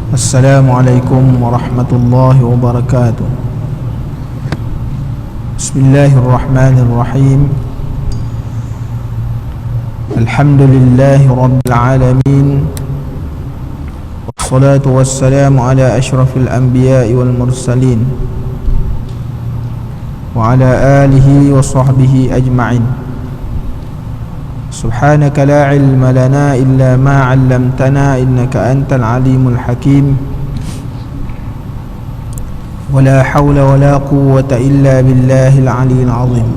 Assalamualaikum warahmatullahi wabarakatuh. Bismillahirrahmanirrahim. Alhamdulillahi rabbil alamin. Wassalatu wassalamu ala ashrafil anbiya'i wal mursalin wa ala alihi wa sahbihi ajma'in. Subhanaka la ilma lana illa ma 'allamtana innaka antal alimul hakim. Wala hawla wala quwwata illa billahil aliyyil azim.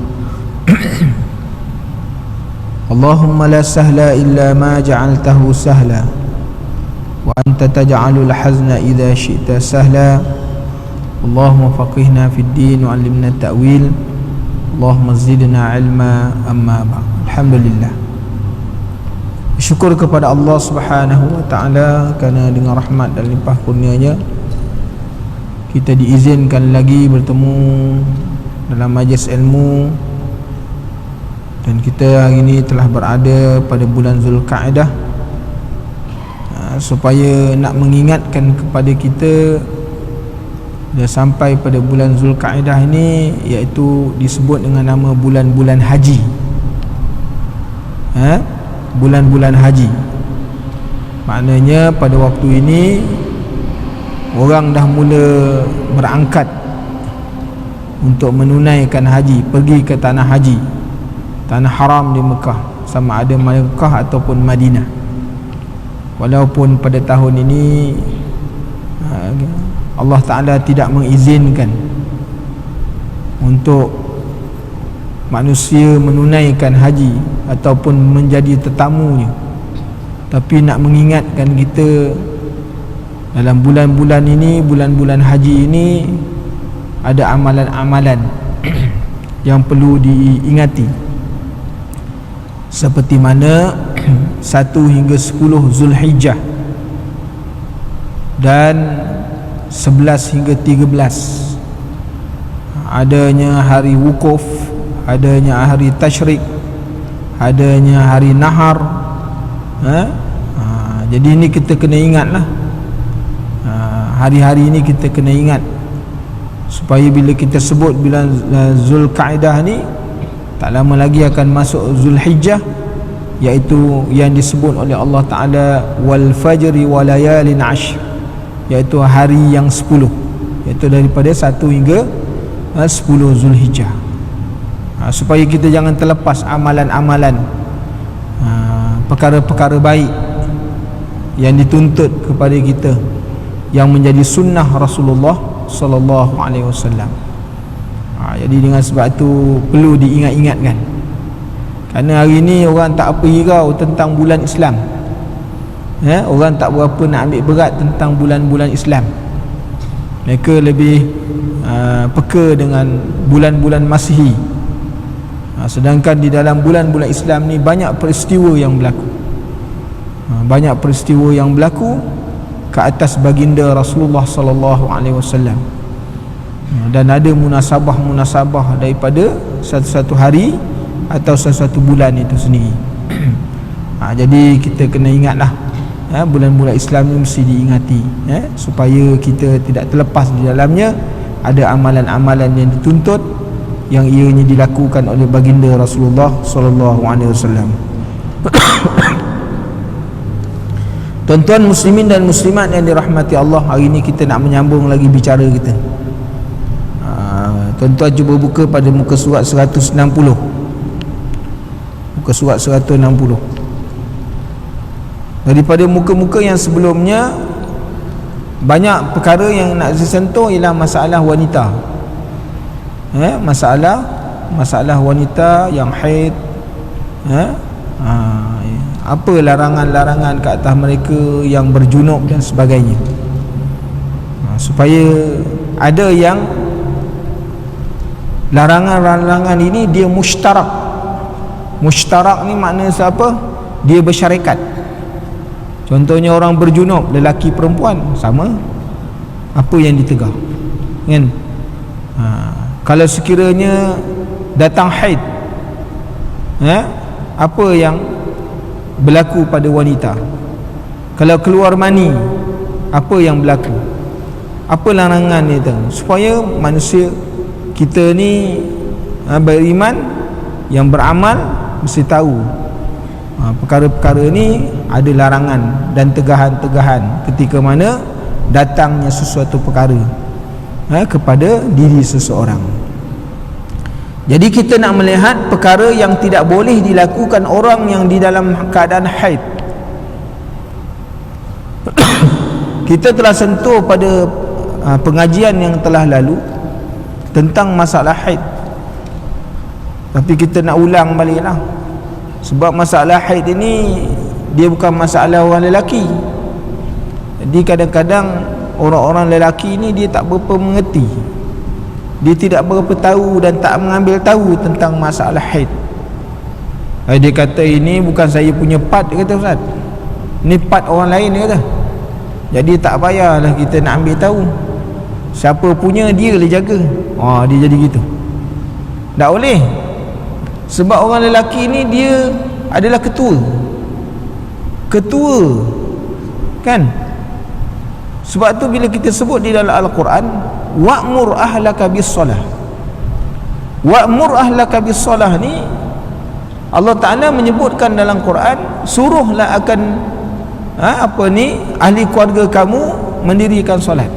Allahumma la sahla illa ma ja'altahu sahla wa anta taj'alul hazna idza syi'ta sahla. Allahumma faqihna fid din wa 'allimna ta'wil. Allahumma zidna ilma amma ba'd. Alhamdulillah. Syukur kepada Allah Subhanahu wa taala kerana dengan rahmat dan limpah kurnia-Nya kita diizinkan lagi bertemu dalam majlis ilmu, dan kita hari ini telah berada pada bulan Zulkaidah, supaya nak mengingatkan kepada kita dah sampai pada bulan Zulkaidah ini, iaitu disebut dengan nama bulan-bulan haji. Bulan-bulan haji. Maknanya pada waktu ini orang dah mula berangkat untuk menunaikan haji, pergi ke tanah haji, tanah haram di Mekah, sama ada Mekah ataupun Madinah. Walaupun pada tahun ini Allah Ta'ala tidak mengizinkan untuk manusia menunaikan haji ataupun menjadi tetamunya, tapi nak mengingatkan kita dalam bulan-bulan ini, bulan-bulan haji ini, ada amalan-amalan yang perlu diingati, seperti mana 1 hingga 10 Zulhijjah dan 11 hingga 13 adanya hari wukuf, adanya hari tasyrik, adanya hari nahar. Jadi ini kita kena ingatlah, hari-hari ini kita kena ingat, supaya bila kita sebut bulan Zulkaidah ni, tak lama lagi akan masuk Zulhijjah, iaitu yang disebut oleh Allah Ta'ala wal fajri wa layalin ashr, iaitu hari yang 10, iaitu daripada 1 hingga 10 Zulhijjah. Supaya kita jangan terlepas amalan-amalan, perkara-perkara baik yang dituntut kepada kita, yang menjadi sunnah Rasulullah sallallahu alaihi wasallam. Jadi dengan sebab itu perlu diingat-ingatkan, kerana hari ini orang tak apa hirau tentang bulan Islam. Orang tak berapa nak ambil berat tentang bulan-bulan Islam. Mereka lebih peka dengan bulan-bulan Masihi. Sedangkan di dalam bulan-bulan Islam ni banyak peristiwa yang berlaku. Banyak peristiwa yang berlaku ke atas baginda Rasulullah sallallahu alaihi wasallam. Dan ada munasabah-munasabah daripada satu-satu hari atau satu-satu bulan itu sendiri. Jadi kita kena ingatlah, bulan-bulan Islam ni mesti diingati, supaya kita tidak terlepas di dalamnya ada amalan-amalan yang dituntut, yang ianya dilakukan oleh baginda Rasulullah sallallahu alaihi wasallam. Tuan-tuan muslimin dan muslimat yang dirahmati Allah, hari ini kita nak menyambung lagi bicara kita. Tuan-tuan cuba buka pada muka surat 160. Muka surat 160. Daripada muka-muka yang sebelumnya, banyak perkara yang nak disentuh ialah masalah wanita. Masalah wanita yang haid, apa larangan-larangan ke atas mereka yang berjunub dan sebagainya, supaya ada yang larangan-larangan ini dia mushtarak. Mushtarak ni makna siapa? Dia bersyarikat. Contohnya orang berjunub, lelaki perempuan sama, apa yang ditegah, kan? Kalau sekiranya datang haid, apa yang berlaku pada wanita? Kalau keluar mani, apa yang berlaku, apa larangan dia tu, supaya manusia kita ni beriman, yang beramal mesti tahu perkara-perkara ni ada larangan dan tegahan-tegahan ketika mana datangnya sesuatu perkara kepada diri seseorang. Jadi kita nak melihat perkara yang tidak boleh dilakukan orang yang di dalam keadaan haid. Kita telah sentuh pada pengajian yang telah lalu tentang masalah haid, tapi kita nak ulang baliklah, sebab masalah haid ini dia bukan masalah orang lelaki. Jadi kadang-kadang orang-orang lelaki ni dia tak berapa mengerti, dia tidak berapa tahu dan tak mengambil tahu tentang masalah haid. Dia kata ini bukan saya punya part, dia kata, Ustaz, ni part orang lain, dia kata. Jadi tak payahlah kita nak ambil tahu, siapa punya dia boleh jaga. Dia jadi gitu. Tak boleh, sebab orang lelaki ni dia adalah ketua kan. Sebab tu bila kita sebut di dalam Al-Quran, wa'mur ahlaka bis-salah, wa'mur ahlaka bis-salah ni Allah Ta'ala menyebutkan dalam Quran, suruhlah akan ahli keluarga kamu mendirikan solat.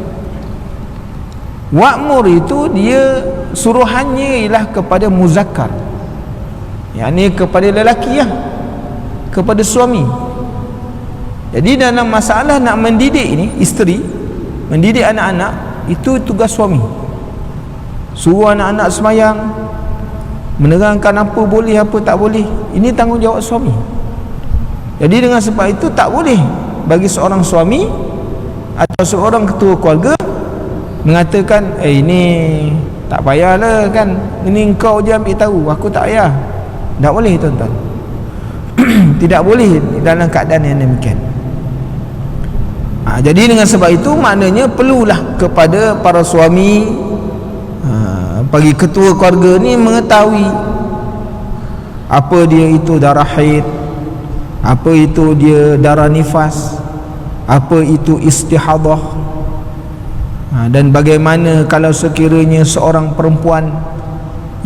Wa'mur itu dia suruhannya ialah kepada muzakkar, yakni kepada lelaki, kepada suami. Jadi dalam masalah nak mendidik ni, isteri mendidik anak-anak, itu tugas suami. Suruh anak-anak semayang, menerangkan apa boleh apa tak boleh, ini tanggungjawab suami. Jadi dengan sebab itu tak boleh bagi seorang suami atau seorang ketua keluarga mengatakan, ini tak payahlah kan, ini engkau je ambil tahu, aku tak payah. Tak boleh, tuan-tuan. Tidak boleh dalam keadaan yang demikian. Jadi dengan sebab itu maknanya perlulah kepada para suami, bagi ketua keluarga ni mengetahui apa dia itu darah haid, apa itu dia darah nifas, apa itu istihadah, dan bagaimana kalau sekiranya seorang perempuan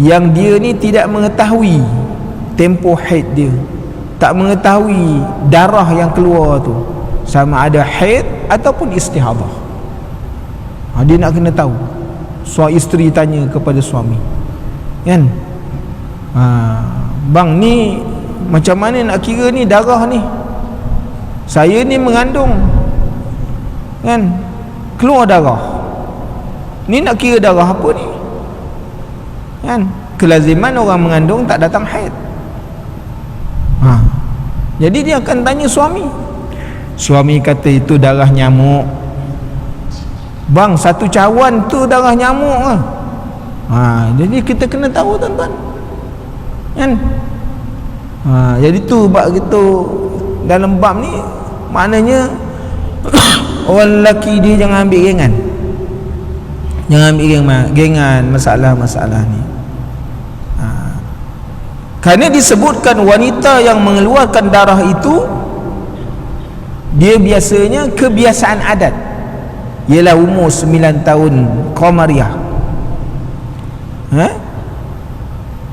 yang dia ni tidak mengetahui tempoh haid dia, tak mengetahui darah yang keluar tu sama ada haid ataupun istihadah, dia nak kena tahu. Isteri tanya kepada suami, kan, bang, ni macam mana nak kira ni darah ni, saya ni mengandung, kan, keluar darah ni, nak kira darah apa ni, kan. Kelaziman orang mengandung tak datang haid. Jadi dia akan tanya suami. Suami kata itu darah nyamuk. Bang, satu cawan tu darah nyamuk lah. Jadi kita kena tahu, tuan-tuan, kan. Jadi tu bab gitu dalam bab ni, maknanya orang lelaki dia jangan ambil gengan, jangan ambil gengan masalah-masalah ni. Kerana disebutkan wanita yang mengeluarkan darah itu, dia biasanya kebiasaan adat ialah umur 9 tahun Qamariyah.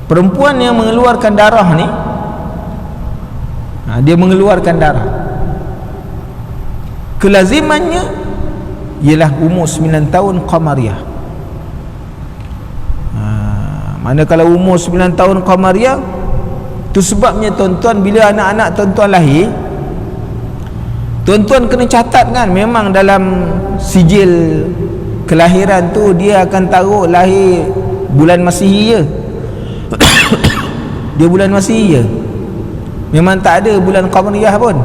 Perempuan yang mengeluarkan darah ni, dia mengeluarkan darah, kelazimannya ialah umur 9 tahun Qamariyah. Mana kalau umur 9 tahun Qamariyah, tu sebabnya tuan-tuan, bila anak-anak tuan-tuan lahir, tuan-tuan kena catat, kan, memang dalam sijil kelahiran tu dia akan taruh lahir bulan Masihi je. Dia bulan Masihi je, memang tak ada bulan Qamariyah pun.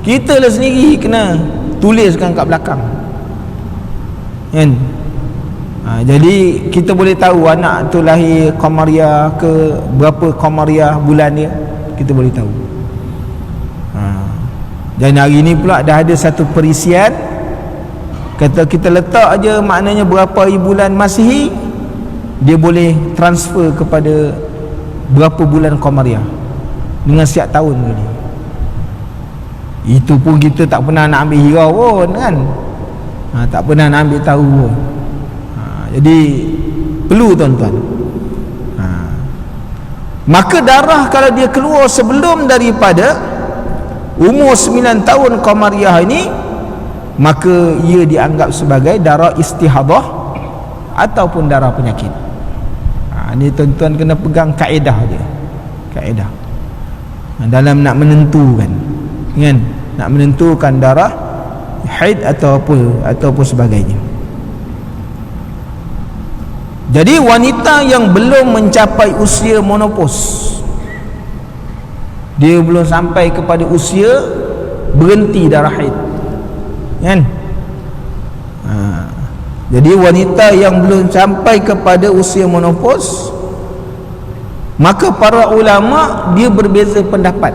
Kita lah sendiri kena tuliskan kat belakang, kan. Jadi kita boleh tahu anak tu lahir Qamariyah ke berapa Qamariyah bulan dia, kita boleh tahu. Dan hari ni pula dah ada satu perisian, kata kita letak aja maknanya berapa hari bulan Masihi, dia boleh transfer kepada berapa bulan Qamariyah dengan setiap tahun tadi. Itu pun kita tak pernah nak ambil hirau pun kan. Tak pernah nak ambil tahu pun. Jadi perlu tuan-tuan. Maka darah kalau dia keluar sebelum daripada umur 9 tahun qamariyah ini, maka ia dianggap sebagai darah istihadah ataupun darah penyakit. Ini tuan-tuan kena pegang kaedah dia. Kaedah dalam nak menentukan kan, nak menentukan darah haid ataupun sebagainya. Jadi wanita yang belum mencapai usia menopause, dia belum sampai kepada usia berhenti darah haid kan. Jadi wanita yang belum sampai kepada usia menopause, maka para ulama dia berbeza pendapat.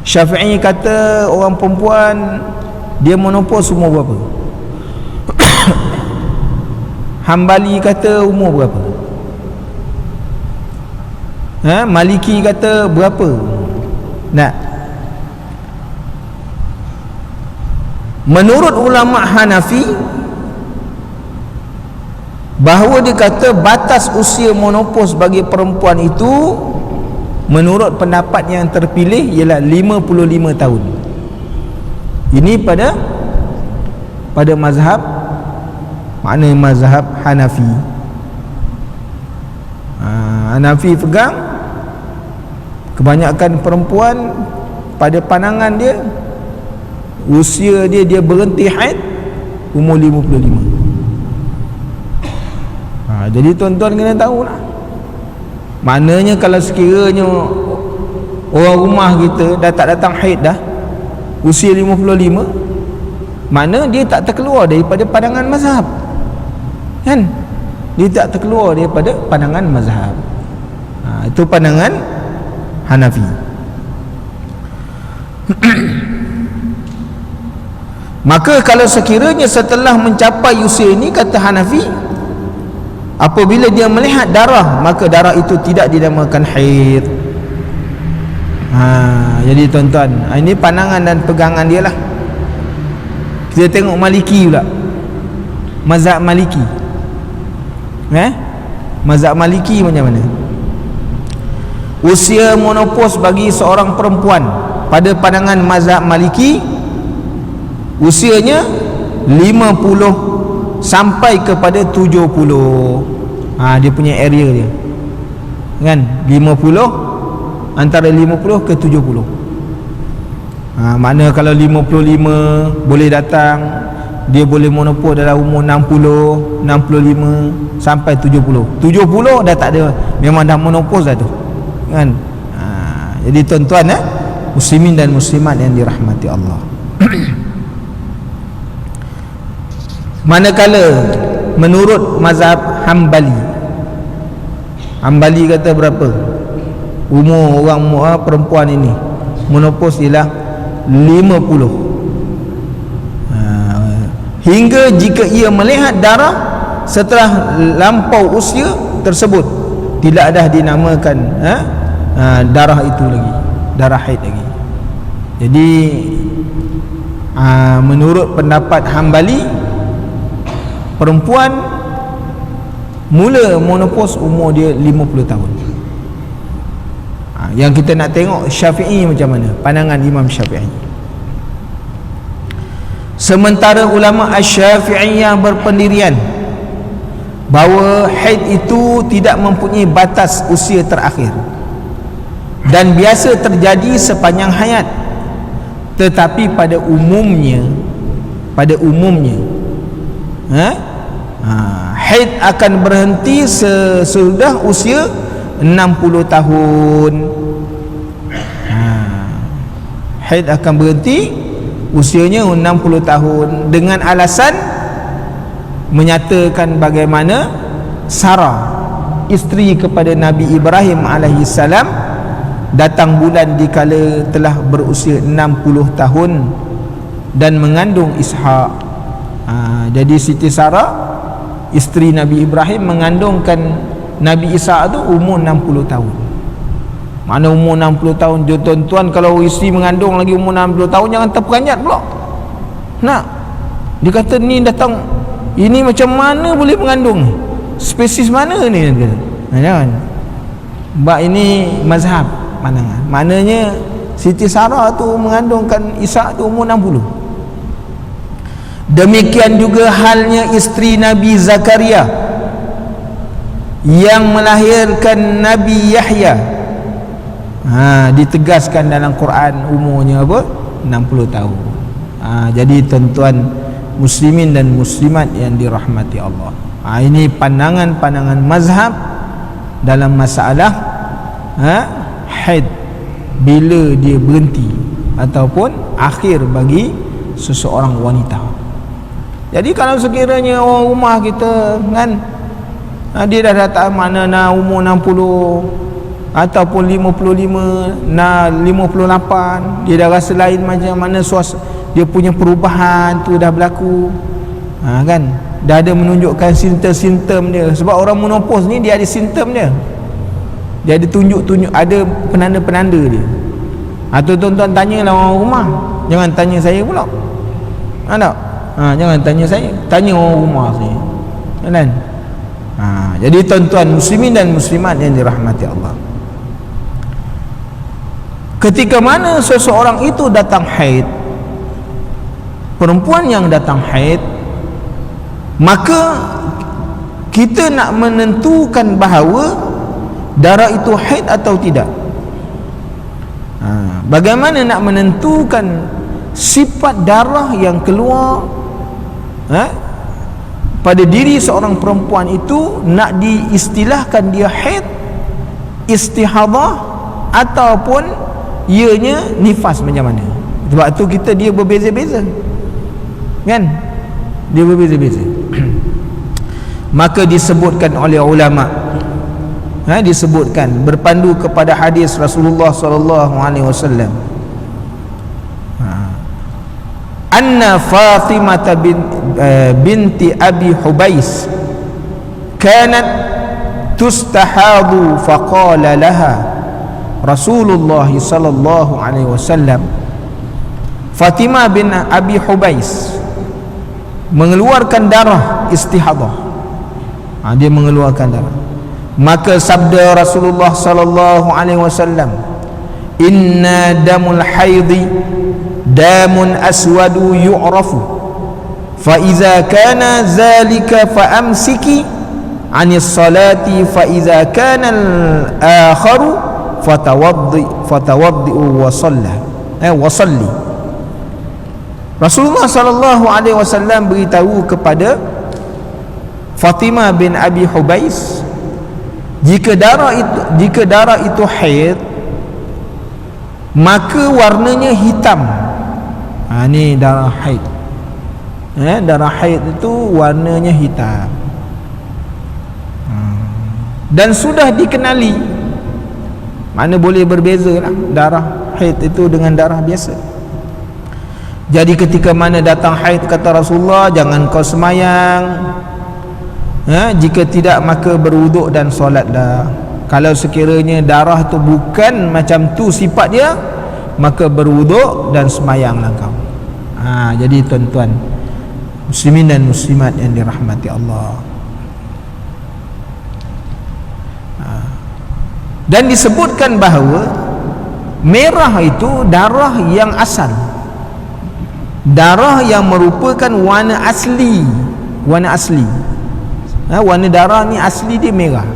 Syafi'i kata orang perempuan dia menopause umur berapa? Hambali kata umur berapa? Maliki kata berapa? Nah, menurut ulama Hanafi, bahawa dia kata batas usia menopause bagi perempuan itu menurut pendapat yang terpilih ialah 55 tahun. Ini pada mazhab, makna mazhab Hanafi. Hanafi pegang kebanyakan perempuan pada pandangan dia usia dia berhenti haid umur 55. Jadi tuan-tuan kena tahulah. Maknanya kalau sekiranya orang rumah kita dah tak datang haid dah usia 55, makna dia tak terkeluar daripada pandangan mazhab kan. Dia tak terkeluar daripada pandangan mazhab. Itu pandangan Hanafi. Maka kalau sekiranya setelah mencapai usia ini, kata Hanafi, apabila dia melihat darah, maka darah itu tidak dinamakan haid. Jadi tuan-tuan, ini pandangan dan pegangan dia lah. Kita tengok Maliki pula, mazhab Maliki. Mazhab Maliki macam mana? Usia menopause bagi seorang perempuan pada pandangan mazhab Maliki, usianya 50 sampai kepada 70. Dia punya area dia kan, 50, antara 50 ke 70. Makna kalau 55 boleh datang, dia boleh menopause dalam umur 60, 65 sampai 70. 70 dah tak ada, memang dah menopause dah tu kan. Jadi tuan-tuan, muslimin dan muslimat yang dirahmati Allah, manakala menurut mazhab Hambali kata berapa umur orang perempuan ini menopause ialah 50. Hingga jika ia melihat darah setelah lampau usia tersebut, tidak ada dinamakan darah itu lagi, darah haid lagi. Jadi menurut pendapat Hambali, perempuan mula menopause umur dia 50 tahun. Yang kita nak tengok Syafi'i macam mana, pandangan Imam Syafi'i. Sementara ulama Asy-Syafi'iyah berpendirian bahawa haid itu tidak mempunyai batas usia terakhir dan biasa terjadi sepanjang hayat, tetapi pada umumnya haid akan berhenti sesudah usia 60 tahun. Haid akan berhenti usianya 60 tahun dengan alasan menyatakan bagaimana Sarah, isteri kepada Nabi Ibrahim alaihissalam, datang bulan dikala telah berusia 60 tahun dan mengandung Ishak. Jadi Siti Sarah, isteri Nabi Ibrahim, mengandungkan Nabi Ishak tu umur 60 tahun. Mana umur 60 tahun. Tuan-tuan, kalau isteri mengandung lagi umur 60 tahun, jangan terperanjat pula. Nak, dia kata ni datang, ini macam mana boleh mengandung, spesies mana ni? Jangan. Sebab ini mazhab pandangan. Maknanya Siti Sarah tu mengandungkan Ishak tu umur 60. Demikian juga halnya isteri Nabi Zakaria yang melahirkan Nabi Yahya. Ditegaskan dalam Quran umurnya apa? 60 tahun. Jadi tuan-tuan muslimin dan muslimat yang dirahmati Allah, ini pandangan-pandangan mazhab dalam masalah haid, bila dia berhenti ataupun akhir bagi seseorang wanita. Jadi kalau sekiranya orang rumah kita kan, dia dah datang mana umur 60 ataupun 55, 58, dia dah rasa lain macam mana, dia punya perubahan tu dah berlaku, kan, dah ada menunjukkan simptom-simptom dia. Sebab orang menopause ni dia ada simptom dia ada tunjuk-tunjuk, ada penanda-penanda dia. Atau tuan-tuan tanyalah orang rumah, jangan tanya saya pula, tak? Jangan tanya saya, tanya orang rumah saya, kan? Jadi tuan-tuan muslimin dan muslimat yang dirahmati Allah, ketika mana seseorang itu datang haid, perempuan yang datang haid, maka kita nak menentukan bahawa darah itu haid atau tidak. Bagaimana nak menentukan sifat darah yang keluar pada diri seorang perempuan itu, nak diistilahkan dia haid, istihadah ataupun ianya nifas macam mana? Sebab tu dia berbeza-beza, kan? Dia berbeza-beza. Maka disebutkan oleh ulama, disebutkan berpandu kepada hadis Rasulullah sallallahu alaihi wasallam, anna Fatimah binti Abi Hubais kanat tustahadu faqala laha Rasulullah sallallahu alaihi wasallam, Fatimah bin Abi Hubais mengeluarkan darah istihadah, dia mengeluarkan darah. Maka sabda Rasulullah sallallahu alaihi wasallam, inna damul haidhi damun aswadu yu'rafu, fa idza kana zalika fa amsiki anis salati, fa idza kana al-akharu fatawaddi wa salli. Rasulullah sallallahu alaihi wasallam beritahu kepada Fatimah bin Abi Hubais, jika darah itu haid, maka warnanya hitam. Ni darah haid. Darah haid itu warnanya hitam. Dan sudah dikenali, mana boleh berbeza lah darah haid itu dengan darah biasa. Jadi ketika mana datang haid, kata Rasulullah, jangan kau semayang, jika tidak maka berwuduk dan solatlah. Kalau sekiranya darah tu bukan macam tu sifat dia, maka berwuduk dan semayanglah kau. Jadi tuan-tuan muslimin dan muslimat yang dirahmati Allah, dan disebutkan bahawa merah itu darah yang asal, darah yang merupakan warna asli. Warna darah ni asli dia merah,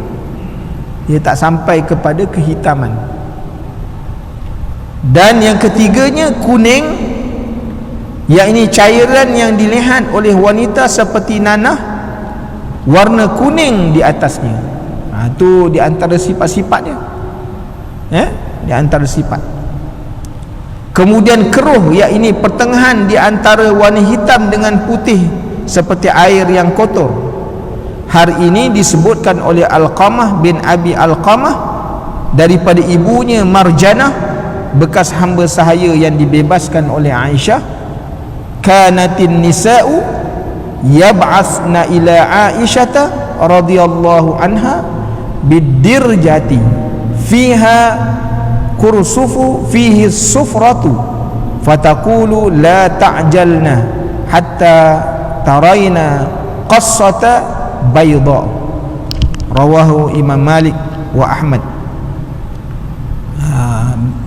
dia tak sampai kepada kehitaman. Dan yang ketiganya kuning, yang ini cairan yang dilihat oleh wanita seperti nanah, warna kuning di atasnya. Itu di antara sifat-sifat dia, di antara sifat. Kemudian keruh, yang ini pertengahan di antara warna hitam dengan putih seperti air yang kotor. Hari ini disebutkan oleh Alqamah bin Abi Alqamah daripada ibunya Marjanah, bekas hamba sahaya yang dibebaskan oleh Aisyah, kanatin nisa'u yab'asna ila Aisyata radhiyallahu anha bidirjati fiha kursufu fihi sufratu fataqulu la ta'jalna hatta tarayna qassata bayda. Rawahu Imam Malik wa Ahmad.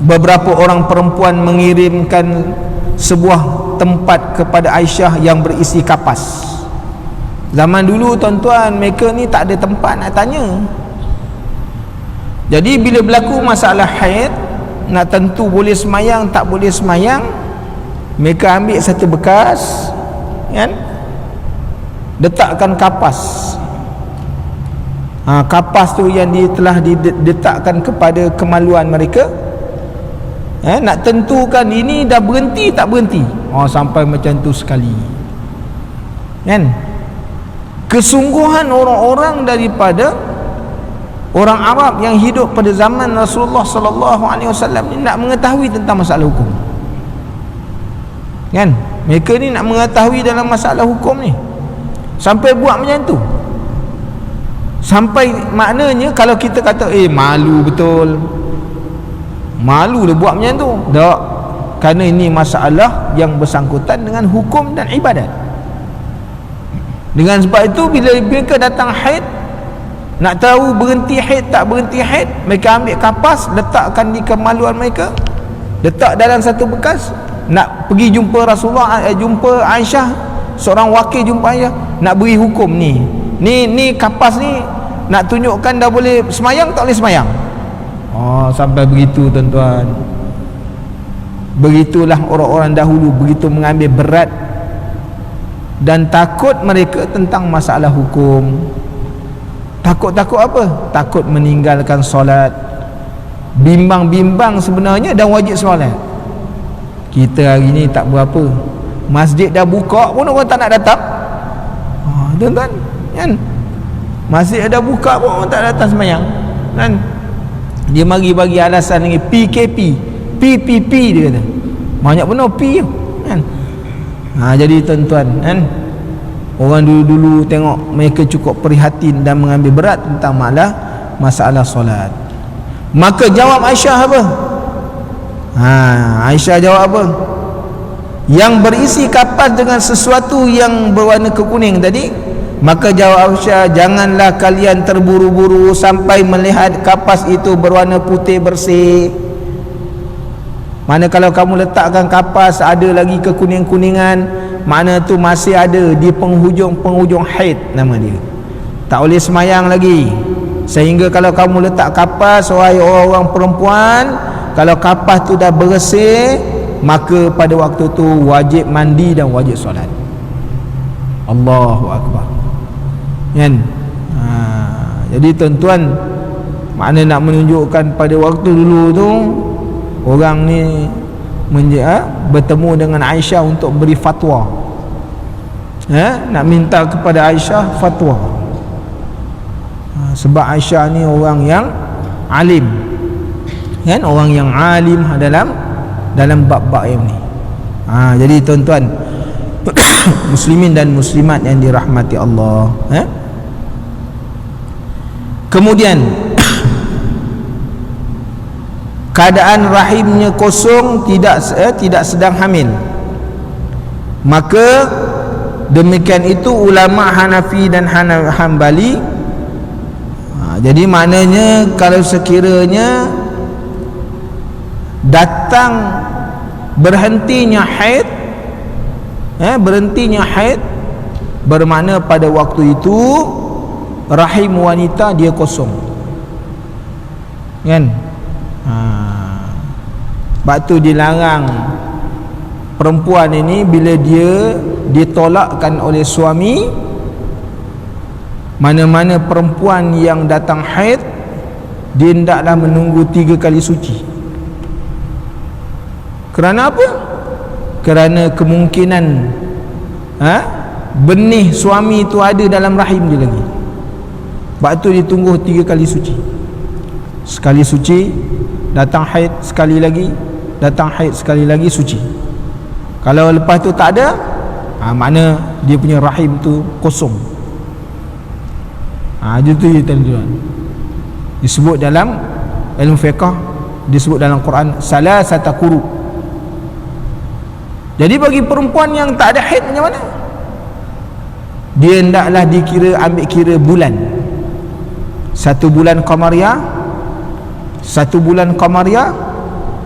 Beberapa orang perempuan mengirimkan sebuah tempat kepada Aisyah yang berisi kapas. Zaman dulu tuan-tuan, mereka ni tak ada tempat nak tanya. Jadi bila berlaku masalah haid, nak tentu boleh semayang tak boleh semayang, mereka ambil satu bekas, kan, letakkan kapas. Kapas tu yang telah diletakkan kepada kemaluan mereka, nak tentukan ini dah berhenti tak berhenti. Sampai macam tu sekali, kan. Kesungguhan orang-orang daripada orang Arab yang hidup pada zaman Rasulullah sallallahu alaihi wasallam ni nak mengetahui tentang masalah hukum, kan. Mereka ni nak mengetahui dalam masalah hukum ni, sampai buat macam tu. Sampai maknanya kalau kita kata malu betul, malu lah buat macam tu. Tak, kerana ini masalah yang bersangkutan dengan hukum dan ibadat. Dengan sebab itu bila mereka datang haid, nak tahu berhenti haid tak berhenti haid, mereka ambil kapas, letakkan di kemaluan mereka, letak dalam satu bekas, nak pergi jumpa Rasulullah, jumpa Aisyah, seorang wakil jumpa Aisyah, nak beri hukum ni kapas ni nak tunjukkan dah boleh semayang tak boleh semayang. Sampai begitu tuan-tuan. Begitulah orang-orang dahulu begitu mengambil berat dan takut mereka tentang masalah hukum. Takut apa? Takut meninggalkan solat. Bimbang-bimbang sebenarnya dan wajib solat. Kita hari ni tak berapa, masjid dah buka pun orang tak nak datang. Tuan-tuan, kan, masjid dah buka pun orang tak datang sembahyang, kan. Dia mari bagi alasan ni PKP, PPP dia kata. Banyak benar P tu, kan. Jadi tuan-tuan, kan, orang dulu-dulu tengok mereka cukup prihatin dan mengambil berat tentang masalah solat. Maka jawab Aisyah apa? Aisyah jawab apa? Yang berisi kapas dengan sesuatu yang berwarna kekuning tadi. Maka jawab Aisyah, janganlah kalian terburu-buru sampai melihat kapas itu berwarna putih bersih. Mana kalau kamu letakkan kapas ada lagi kekuning-kuningan, mana tu masih ada di penghujung haid nama dia, tak boleh semayang lagi. Sehingga kalau kamu letak kapas, wahai orang-orang perempuan, kalau kapas tu dah bersih, maka pada waktu tu wajib mandi dan wajib solat. Allahu Akbar, kan. Jadi tuan-tuan, makna nak menunjukkan pada waktu dulu tu orang ni bertemu dengan Aisyah untuk beri fatwa, nak minta kepada Aisyah fatwa. Sebab Aisyah ni orang yang alim, kan, orang yang alim dalam bab-bab yang ni. Jadi tuan-tuan muslimin dan muslimat yang dirahmati Allah, kemudian keadaan rahimnya kosong, tidak sedang hamil, maka demikian itu ulama Hanafi dan Hanbali. Jadi maknanya kalau sekiranya datang berhentinya haid, bermakna pada waktu itu rahim wanita dia kosong, kan. Sebab tu dilarang perempuan ini bila dia ditolakkan oleh suami, mana-mana perempuan yang datang haid, dia hendaklah menunggu 3 kali suci. Kerana apa? Kerana kemungkinan benih suami itu ada dalam rahim dia lagi. Sebab tu ditunggu 3 kali suci. Sekali suci, datang haid sekali lagi, datang haid sekali lagi, suci. Kalau lepas tu tak ada, makna dia punya rahim tu kosong. Itu tuan-tuan disebut dalam ilmu fiqh disebut dalam Quran salasata quru. Jadi bagi perempuan yang tak ada haid macam mana? Dia hendaklah dikira, ambil kira bulan. 1 bulan Qamariah, 1 bulan Qamariah,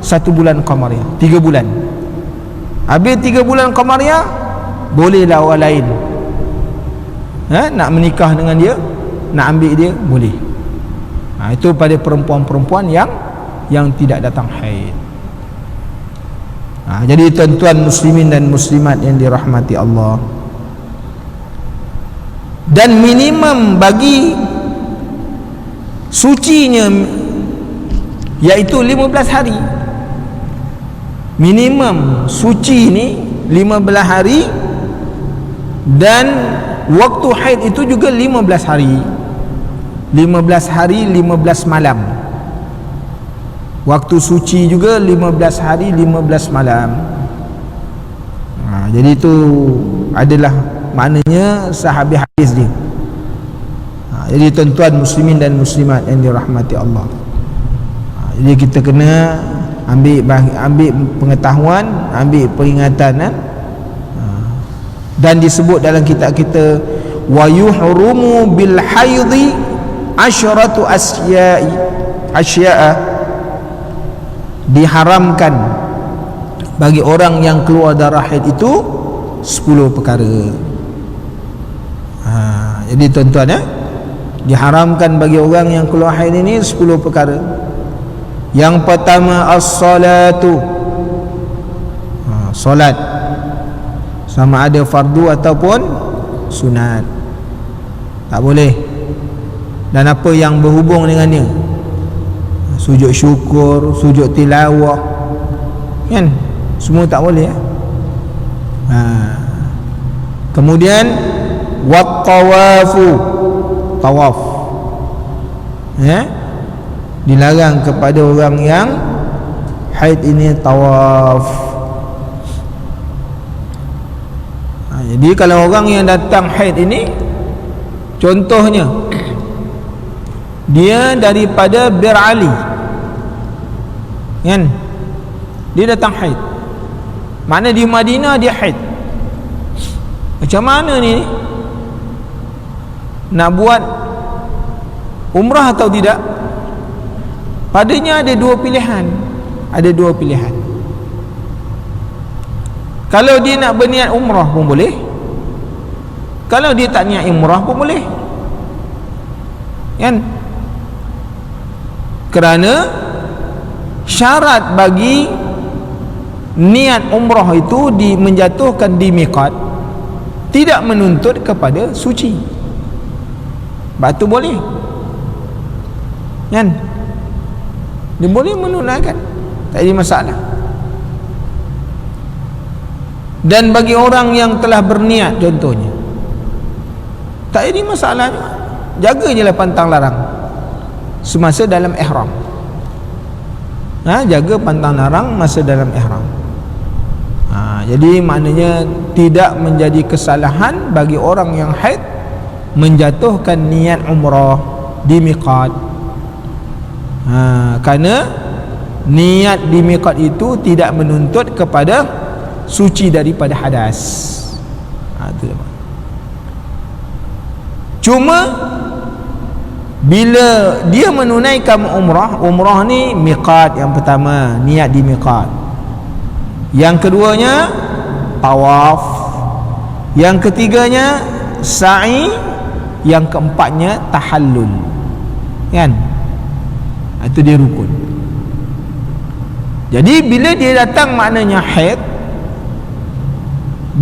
1 bulan Qamariah, 3 bulan. Habis 3 bulan Qamariah, bolehlah orang lain nak menikah dengan dia, nak ambil dia, boleh. Itu pada perempuan-perempuan yang tidak datang haid. Jadi tuan-tuan muslimin dan muslimat yang dirahmati Allah, dan minimum bagi sucinya iaitu 15 hari. Minimum suci ni 15 hari, dan waktu haid itu juga 15 hari. 15 hari 15 malam. Waktu suci juga 15 hari 15 malam. Jadi itu adalah maknanya sahabat hadis dia. Jadi tuan-tuan muslimin dan muslimat yang dirahmati Allah, jadi kita kena ambil pengetahuan, ambil peringatan, dan disebut dalam kitab kita wa yuhrumu bil haidhi asyratu asya'a, diharamkan bagi orang yang keluar darah haid itu 10 perkara. Jadi tuan-tuan, diharamkan bagi orang yang keluar haid ini 10 perkara. Yang pertama as-salatu, solat, sama ada fardu ataupun sunat, tak boleh. Dan apa yang berhubung dengannya, sujud syukur, sujud tilawah, kan, semua tak boleh. Kemudian wat tawafu, tawaf, dilarang kepada orang yang haid ini tawaf. Jadi kalau orang yang datang haid ini, contohnya dia daripada Bir Ali, kan, dia datang haid, mana di Madinah dia haid. Macam mana ni nak buat umrah atau tidak? Padanya ada dua pilihan. Kalau dia nak berniat umrah pun boleh, kalau dia tak niat umrah pun boleh, kan? Kerana syarat bagi niat umrah itu menjatuhkan di miqat, tidak menuntut kepada suci. Sebab tu boleh, kan? Dia boleh menunaikan, tak ada masalah. Dan bagi orang yang telah berniat contohnya, tak ada masalah, jaga je lah pantang larang semasa dalam ihram. Jaga pantang larang masa dalam ihram. Jadi maknanya tidak menjadi kesalahan bagi orang yang haid menjatuhkan niat umrah di miqat. Kerana niat di miqat itu tidak menuntut kepada suci daripada hadas. Itu cuma bila dia menunaikan umrah ni miqat yang pertama, niat di miqat. Yang keduanya tawaf, yang ketiganya sa'i, yang keempatnya tahallul, kan? Itu dia rukun. Jadi bila dia datang maknanya haid,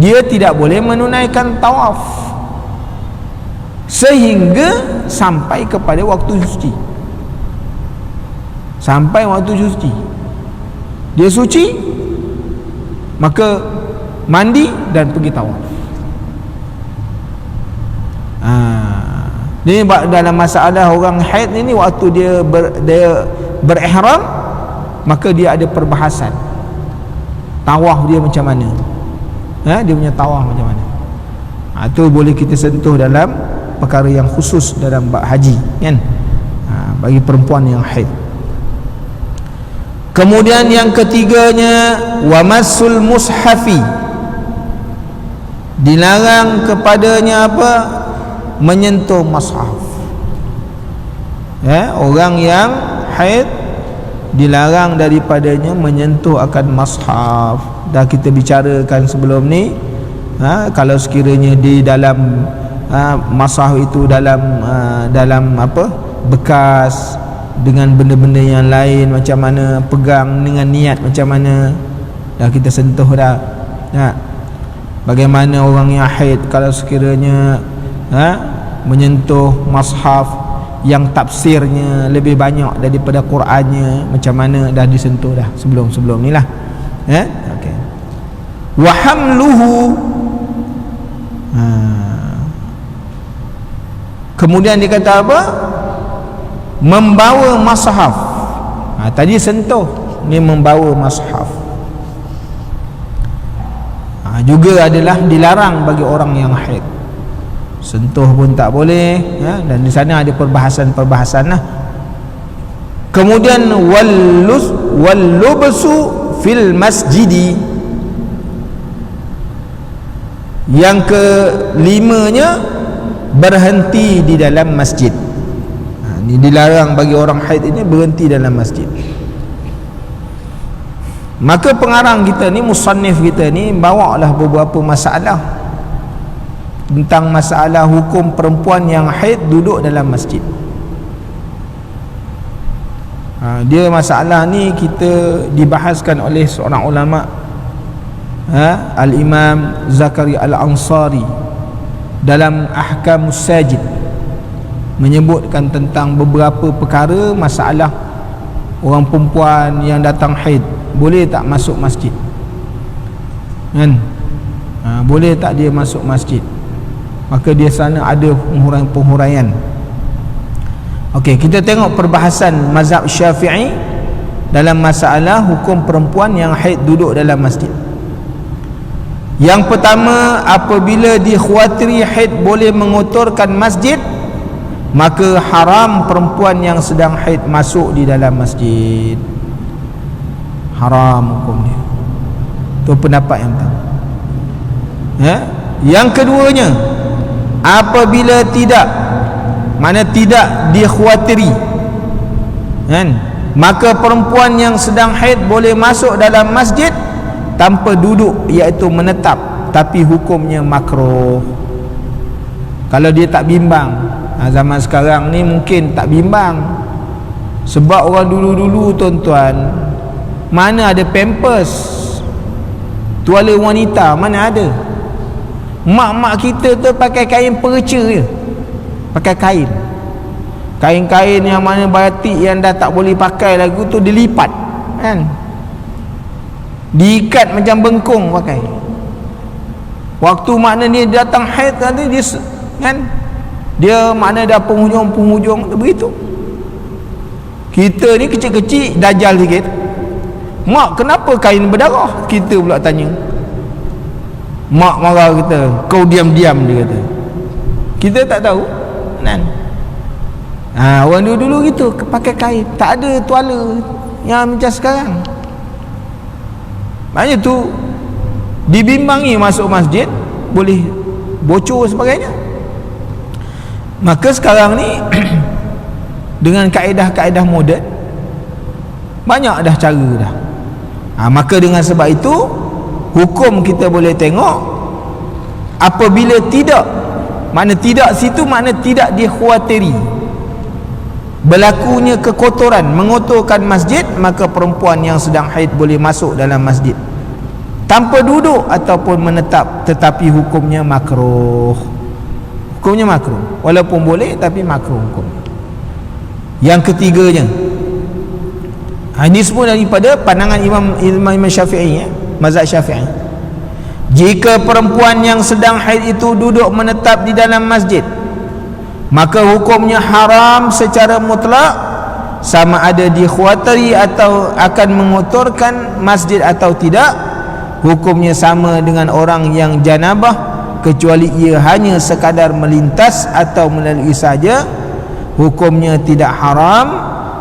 dia tidak boleh menunaikan tawaf sehingga sampai kepada waktu suci. Sampai waktu suci, dia suci, maka mandi dan pergi tawaf. Ini dalam masalah orang haid ini, waktu dia berihram, maka dia ada perbahasan tawaf dia macam mana, dia punya tawaf macam mana. Itu boleh kita sentuh dalam perkara yang khusus dalam bab haji, kan, bagi perempuan yang haid. Kemudian yang ketiganya, wamassul mushafi, dilarang kepadanya apa? Menyentuh mushaf. Orang yang haid dilarang daripadanya menyentuh akan mushaf. Dah kita bicarakan sebelum ni, kalau sekiranya di dalam mushaf itu dalam apa, bekas dengan benda-benda yang lain, macam mana pegang dengan niat macam mana, dah kita sentuh dah. Bagaimana orang yang haid kalau sekiranya menyentuh mushaf yang tafsirnya lebih banyak daripada Qurannya, macam mana, dah disentuh dah sebelum ni lah. Okey. Wa hamluhu, kemudian dia kata apa? Membawa mushaf. Tadi sentuh, ni membawa mushaf. Juga adalah dilarang bagi orang yang haid. Sentuh pun tak boleh, dan di sana ada perbahasan lah. Kemudian wallubsu fil masjidi, yang kelimanya berhenti di dalam masjid. Ini dilarang bagi orang haid ini berhenti dalam masjid. Maka pengarang kita ni, musannif kita ni, bawalah beberapa masalah tentang masalah hukum perempuan yang haid duduk dalam masjid. Dia masalah ni kita dibahaskan oleh seorang ulama, Al-Imam Zakaria Al-Ansari, dalam Ahkamus Sajid, menyebutkan tentang beberapa perkara masalah orang perempuan yang datang haid boleh tak masuk masjid, kan? Boleh tak dia masuk masjid? Maka dia sana ada penghuraian. Okey, kita tengok perbahasan mazhab Syafi'i dalam masalah hukum perempuan yang haid duduk dalam masjid. Yang pertama, apabila dikhawatiri haid boleh mengotorkan masjid, maka haram perempuan yang sedang haid masuk di dalam masjid. Haram hukum dia. Itu pendapat yang pertama. Yang keduanya, apabila tidak dikhawatiri, kan, maka perempuan yang sedang haid boleh masuk dalam masjid tanpa duduk, iaitu menetap, tapi hukumnya makruh. Kalau dia tak bimbang. Zaman sekarang ni mungkin tak bimbang, sebab orang dulu-dulu tuan-tuan, mana ada pampers, tuala wanita mana ada. Mak-mak kita tu pakai kain perca je, pakai kain yang mana batik yang dah tak boleh pakai lagi tu dilipat, kan, diikat macam bengkung pakai. Waktu makna dia datang haid tadi, dia kan, dia makna dah penghujung tu begitu. Kita ni kecil-kecil dajal sikit, mak kenapa kain berdarah? Kita pula tanya, mak marah kita, kau diam-diam, dia kata. Kita tak tahu, kan? Orang dulu-dulu gitu, pakai kain, tak ada tuala yang macam sekarang. Maknanya tu dibimbangi masuk masjid boleh bocor sebagainya. Maka sekarang ni dengan kaedah-kaedah moden, banyak dah cara dah. Maka dengan sebab itu hukum kita boleh tengok, apabila tidak, makna tidak situ makna tidak dikhawatiri berlakunya kekotoran, mengotorkan masjid, maka perempuan yang sedang haid boleh masuk dalam masjid tanpa duduk ataupun menetap, tetapi hukumnya makruh. Hukumnya makruh, walaupun boleh tapi makruh hukum. Yang ketiganya, ini semua daripada pandangan Imam Syafi'i, mazhab Syafi'i. Jika perempuan yang sedang haid itu duduk menetap di dalam masjid, maka hukumnya haram secara mutlak, sama ada dikhawatiri atau akan mengotorkan masjid atau tidak. Hukumnya sama dengan orang yang janabah, kecuali ia hanya sekadar melintas atau melalui saja. Hukumnya tidak haram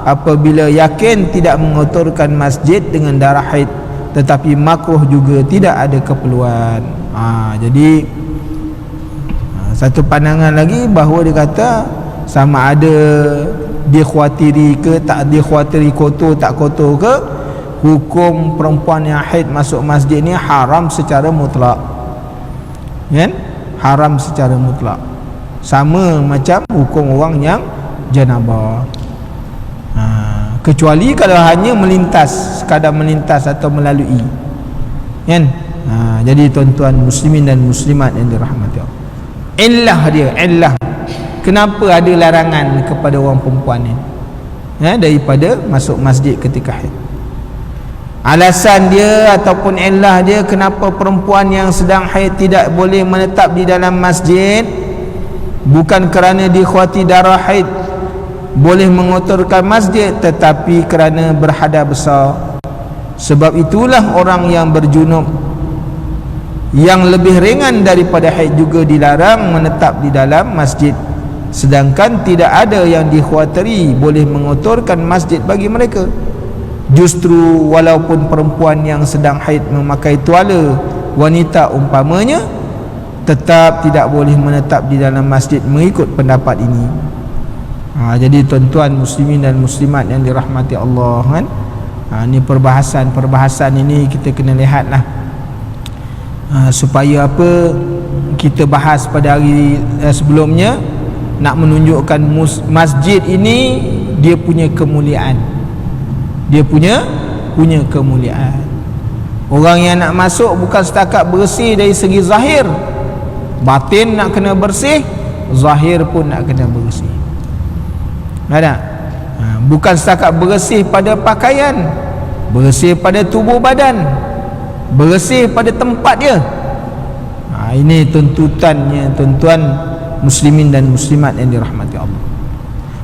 apabila yakin tidak mengotorkan masjid dengan darah haid, tetapi makruh juga tidak ada keperluan. Jadi satu pandangan lagi bahawa dia kata sama ada dikhawatiri ke tak dikhawatiri, kotor tak kotor ke, hukum perempuan yang haid masuk masjid ni haram secara mutlak, kan? Haram secara mutlak, sama macam hukum orang yang janabah. Kecuali kalau hanya melintas, sekadar melintas atau melalui, kan? Jadi tuan-tuan muslimin dan muslimat yang dirahmati Allah, illah kenapa ada larangan kepada orang perempuan ni daripada masuk masjid ketika haid. Alasan dia ataupun illah dia kenapa perempuan yang sedang haid tidak boleh menetap di dalam masjid, bukan kerana dikhawati darah haid boleh mengotorkan masjid, tetapi kerana berhadas besar. Sebab itulah orang yang berjunub yang lebih ringan daripada haid juga dilarang menetap di dalam masjid, sedangkan tidak ada yang dikhawatiri boleh mengotorkan masjid bagi mereka. Justru walaupun perempuan yang sedang haid memakai tuala wanita umpamanya, tetap tidak boleh menetap di dalam masjid mengikut pendapat ini. Jadi tuan-tuan muslimin dan muslimat yang dirahmati Allah, kan? Ini perbahasan ini kita kena lihatlah, supaya apa, kita bahas pada hari sebelumnya nak menunjukkan masjid ini dia punya kemuliaan. Dia punya kemuliaan. Orang yang nak masuk bukan setakat bersih dari segi zahir, batin nak kena bersih, zahir pun nak kena bersih. Ada? Bukan setakat bersih pada pakaian, bersih pada tubuh badan, bersih pada tempat dia. Ini tuntutannya tuan-tuan muslimin dan muslimat yang dirahmati Allah.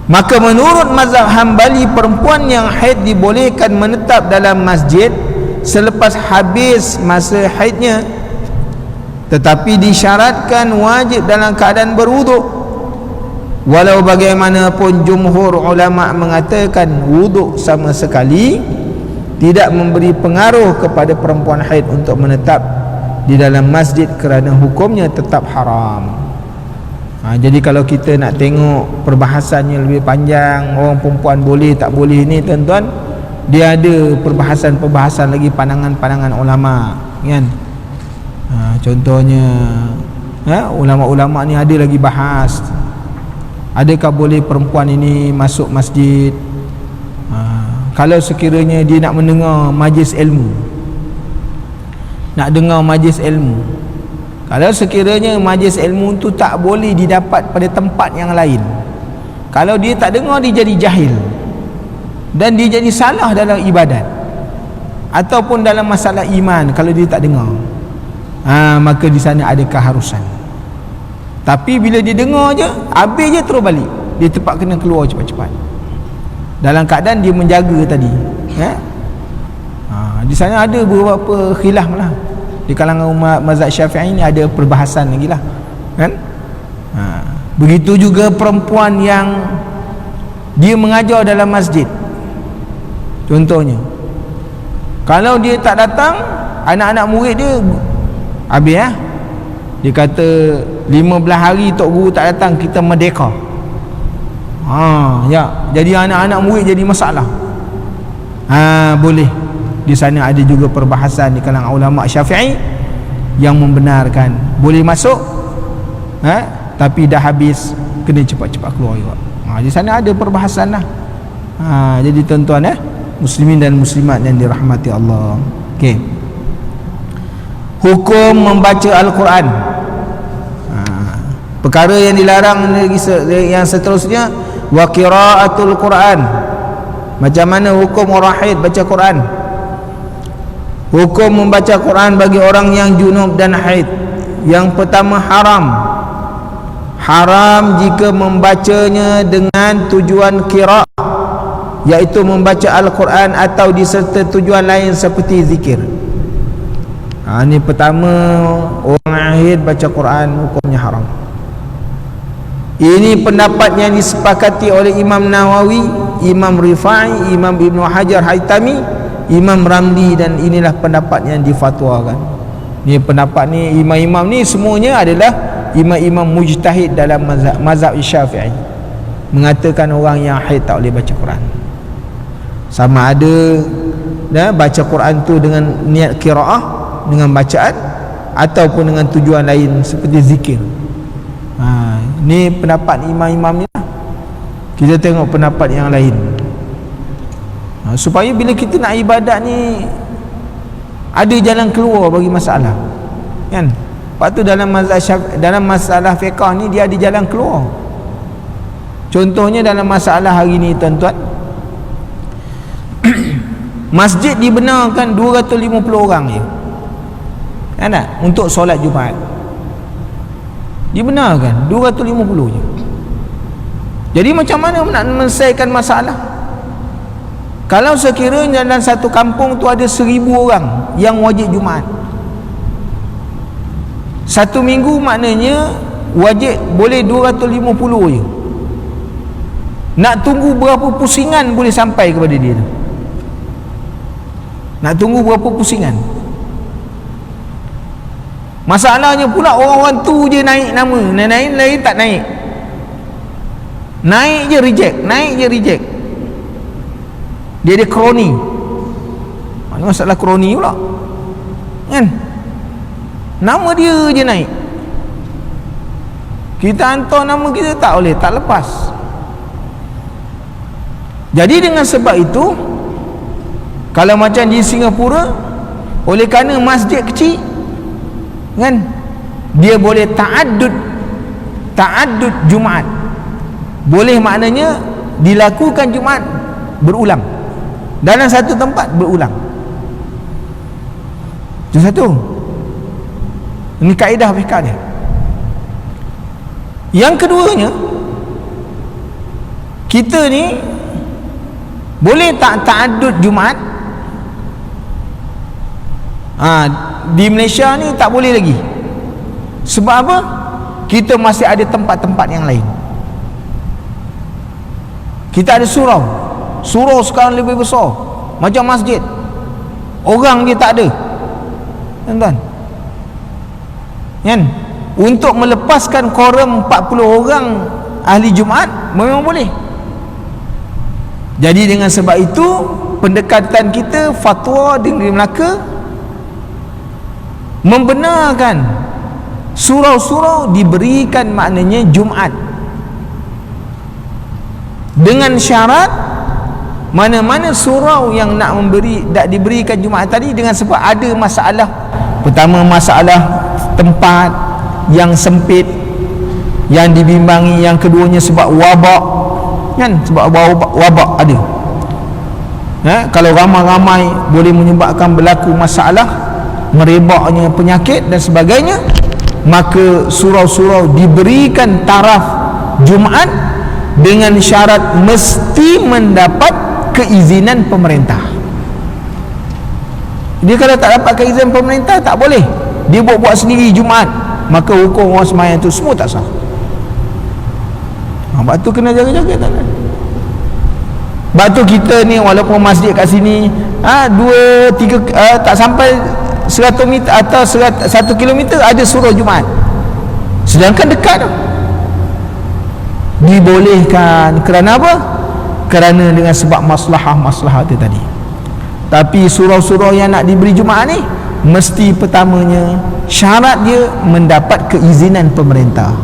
Maka menurut mazhab Hambali, perempuan yang haid dibolehkan menetap dalam masjid selepas habis masa haidnya, tetapi disyaratkan wajib dalam keadaan berwuduk. Walau bagaimanapun jumhur ulama mengatakan wuduk sama sekali tidak memberi pengaruh kepada perempuan haid untuk menetap di dalam masjid kerana hukumnya tetap haram. Jadi kalau kita nak tengok perbahasannya lebih panjang, orang perempuan boleh tak boleh ni tuan-tuan, dia ada perbahasan lagi, pandangan-pandangan ulama, kan? Contohnya ulama-ulama ni ada lagi bahas, adakah boleh perempuan ini masuk masjid kalau sekiranya dia nak mendengar majlis ilmu, nak dengar majlis ilmu. Kalau sekiranya majlis ilmu tu tak boleh didapat pada tempat yang lain, kalau dia tak dengar, dia jadi jahil dan dia jadi salah dalam ibadat ataupun dalam masalah iman. Kalau dia tak dengar, maka di sana ada keharusan. Tapi bila dia dengar je, habis je terus balik, dia terpaksa kena keluar cepat-cepat dalam keadaan dia menjaga tadi. Di sana ada beberapa khilaf lah di kalangan umat mazhab Syafi'i ni, ada perbahasan lagi lah, kan? Begitu juga perempuan yang dia mengajar dalam masjid. Contohnya, kalau dia tak datang, anak-anak murid dia habis dia kata 15 hari tok guru tak datang, kita merdeka. Jadi anak-anak murid jadi masalah. Boleh. Di sana ada juga perbahasan di kalangan ulama Syafi'i yang membenarkan boleh masuk, tapi dah habis kena cepat-cepat keluar juga. Di sana ada perbahasan lah. Jadi tuan-tuan muslimin dan muslimat yang dirahmati Allah. Okey. Hukum membaca Al-Quran. Perkara yang dilarang yang seterusnya, wa qiraatul Quran. Macam mana hukum orang haid baca Quran? Hukum membaca Quran bagi orang yang junub dan haid. Yang pertama, haram jika membacanya dengan tujuan qiraah, iaitu membaca Al-Quran atau diserta tujuan lain seperti zikir. Ini pertama, orang haid baca Quran hukumnya haram. Ini pendapat yang disepakati oleh Imam Nawawi, Imam Rifai, Imam Ibn Hajar Haytami, Imam Ramli, dan inilah pendapat yang difatwakan. Ni pendapat ni, imam-imam ni semuanya adalah imam-imam mujtahid dalam mazhab Syafi'i, mengatakan orang yang haid tak boleh baca Quran. Sama ada baca Quran tu dengan niat qiraah, dengan bacaan, ataupun dengan tujuan lain seperti zikir. Ni pendapat imam-imam ni lah. Kita tengok pendapat yang lain, supaya bila kita nak ibadat ni ada jalan keluar bagi masalah, kan? Lepas tu dalam masalah fiqh ni dia ada jalan keluar. Contohnya dalam masalah hari ni, tuan-tuan, masjid dibenarkan 250 orang je, kan tak? Untuk solat Jumaat dibenarkan 250 je. Jadi macam mana nak menyelesaikan masalah? Kalau sekiranya dalam satu kampung tu ada 1000 orang yang wajib Jumaat, satu minggu maknanya wajib boleh 250 je. Nak tunggu berapa pusingan boleh sampai kepada dia tu? Nak tunggu berapa pusingan? Masalahnya pula orang-orang tu je naik nama, naik lain tak naik. Naik je reject, naik je reject. Dia ada kroni. Mana masalah kroni pula, kan? Nama dia je naik. Kita hantar nama kita tak boleh, tak lepas. Jadi dengan sebab itu, kalau macam di Singapura, oleh kerana masjid kecil, kan, dia boleh ta'addud Jumaat. Boleh maknanya dilakukan Jumaat berulang, dalam satu tempat berulang. Itu satu. Ini kaedah fiqh dia. Yang keduanya, kita ni boleh tak ta'addud Jumaat? Di Malaysia ni tak boleh lagi. Sebab apa? Kita masih ada tempat-tempat yang lain. Kita ada surau. Surau sekarang lebih besar, macam masjid, orang dia tak ada, tuan-tuan, kan? Untuk melepaskan quorum 40 orang ahli Jumaat memang boleh. Jadi dengan sebab itu, pendekatan kita, fatwa di Melaka membenarkan surau-surau diberikan maknanya Jumaat, dengan syarat mana-mana surau yang nak diberikan Jumaat tadi, dengan sebab ada masalah. Pertama, masalah tempat yang sempit yang dibimbangi. Yang keduanya sebab wabak, kan? Sebab wabak ada. Kalau ramai-ramai boleh menyebabkan berlaku masalah, merebaknya penyakit dan sebagainya. Maka surau-surau diberikan taraf Jumaat dengan syarat mesti mendapat keizinan pemerintah. Dia kalau tak dapat keizinan pemerintah, tak boleh. Dia buat sendiri Jumaat, maka hukum orang sembahyang tu semua tak sah. Sebab tu kena jaga-jaga, tak? Sebab tu kita ni walaupun masjid kat sini 2-3 tak sampai 100 meter atau 1 kilometer ada surau Jumaat, sedangkan dekat tu. Dibolehkan kerana apa? Kerana dengan sebab maslahah itu tadi. Tapi surau-surau yang nak diberi Jumaat ni, mesti pertamanya syarat dia mendapat keizinan pemerintah.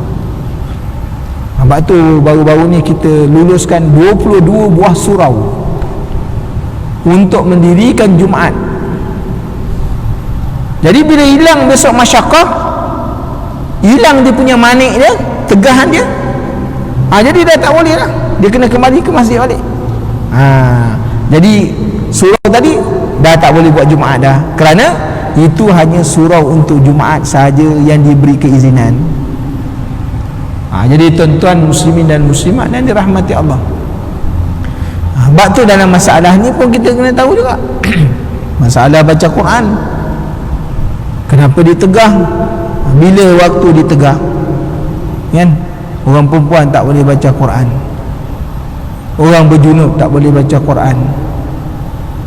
Sebab tu baru-baru ni kita luluskan 22 buah surau untuk mendirikan Jumaat. Jadi bila hilang besok masyaqqah, hilang dia punya manik dia, tegahan dia, jadi dah tak boleh lah. Dia kena kembali ke masjid balik. Jadi surau tadi dah tak boleh buat Jumaat dah, kerana itu hanya surau untuk Jumaat sahaja yang diberi keizinan. Jadi tuan-tuan muslimin dan muslimat yang dirahmati Allah, sebab tu dalam masalah ni pun kita kena tahu juga masalah baca Quran, kenapa ditegah, bila waktu ditegah, kan? Orang perempuan tak boleh baca Quran. orang berjunub tak boleh baca Quran,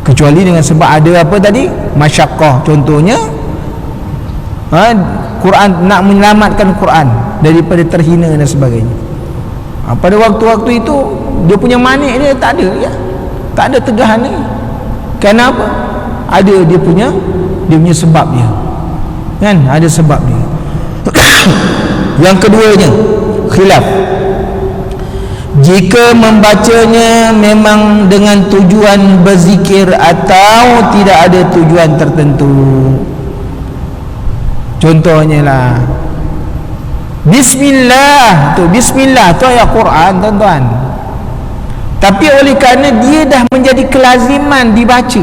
kecuali dengan sebab ada apa tadi, masyaqqah. Contohnya Quran, nak menyelamatkan Quran daripada terhina dan sebagainya. Pada waktu-waktu itu dia punya manik dia tak ada ya, tak ada tegahan ni. Kenapa? Ada dia punya sebab dia, kan? Ada sebab dia. Yang keduanya, khilaf. Jika membacanya memang dengan tujuan berzikir atau tidak ada tujuan tertentu. Contohnya lah, Bismillah tu, Bismillah tu ayat Quran tuan-tuan, tapi oleh kerana dia dah menjadi kelaziman dibaca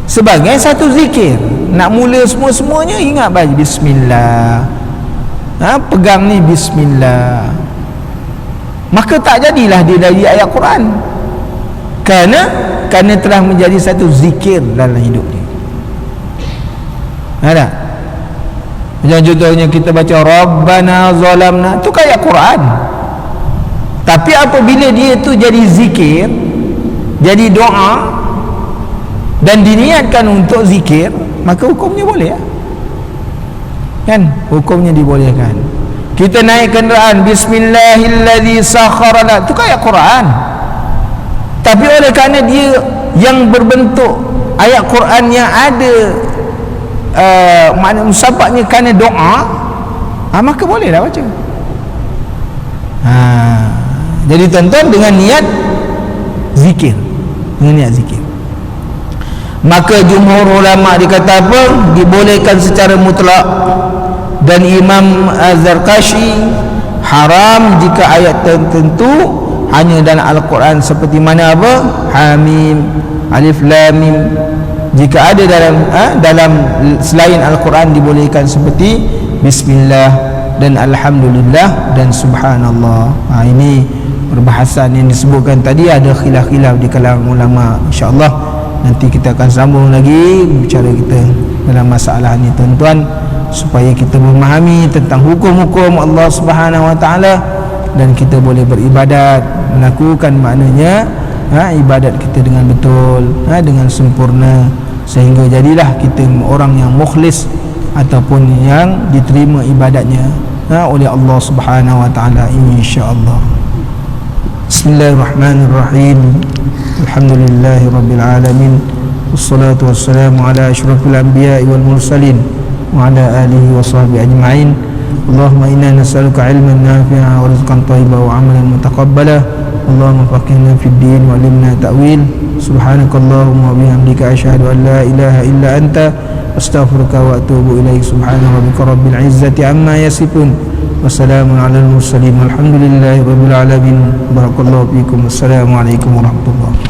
sebagai satu zikir, nak mula semua-semuanya ingat baca Bismillah, pegang ni Bismillah, maka tak jadilah dia dari ayat Quran, kerana telah menjadi satu zikir dalam hidup dia. Ada macam contohnya kita baca Rabbana zalamna, tu kan ayat Quran, tapi apabila dia tu jadi zikir, jadi doa dan diniatkan untuk zikir, maka hukumnya boleh ya? Kan? Hukumnya dibolehkan. Kita naik kenderaan Bismillahilladzi sakhara lana, tu kan ayat Quran, tapi oleh kerana dia yang berbentuk ayat Quran yang ada makna musabaknya kerana doa, maka boleh dah baca. Jadi tonton dengan niat zikir, dengan niat zikir. Maka jumhur ulama dikata apa? Dibolehkan secara mutlak. Dan Imam Az-Zarkashi haram jika ayat tertentu hanya dalam Al-Quran, seperti mana apa? Hamim, Alif Lam Mim. Jika ada dalam selain Al-Quran dibolehkan, seperti Bismillah dan Alhamdulillah dan Subhanallah. Ini perbahasan yang disebutkan tadi, ada khilaf-khilaf di kalangan ulama. InsyaAllah nanti kita akan sambung lagi bicara kita dalam masalah ni tuan-tuan, supaya kita memahami tentang hukum-hukum Allah Subhanahu Wa Taala dan kita boleh beribadat, melakukan maknanya ibadat kita dengan betul, dengan sempurna, sehingga jadilah kita orang yang mukhlis ataupun yang diterima ibadatnya oleh Allah Subhanahu Wa Taala, insya-Allah. Bismillahirrahmanirrahim. Alhamdulillahirabbil alamin. Wassalatu wassalamu ala asyrafil anbiya'i wal mursalin wa ala alihi wa sahbihi ajma'in. Allahumma inna nas'aluka ilman nafi'a wa rizqan thayyiban wa 'amalan mutaqabbala. Allahumma faqihna fid din wa 'allimna ta'wil. Subhanakallahumma wa bihamdika asyhadu an la ilaha illa anta astaghfiruka wa atubu ilaik. Subhana rabbika rabbil izzati amma yasifun wa salamun 'alal mursalin walhamdulillahi rabbil alamin. Barakallahu fikum. Assalamualaikum warahmatullahi wabarakatuh.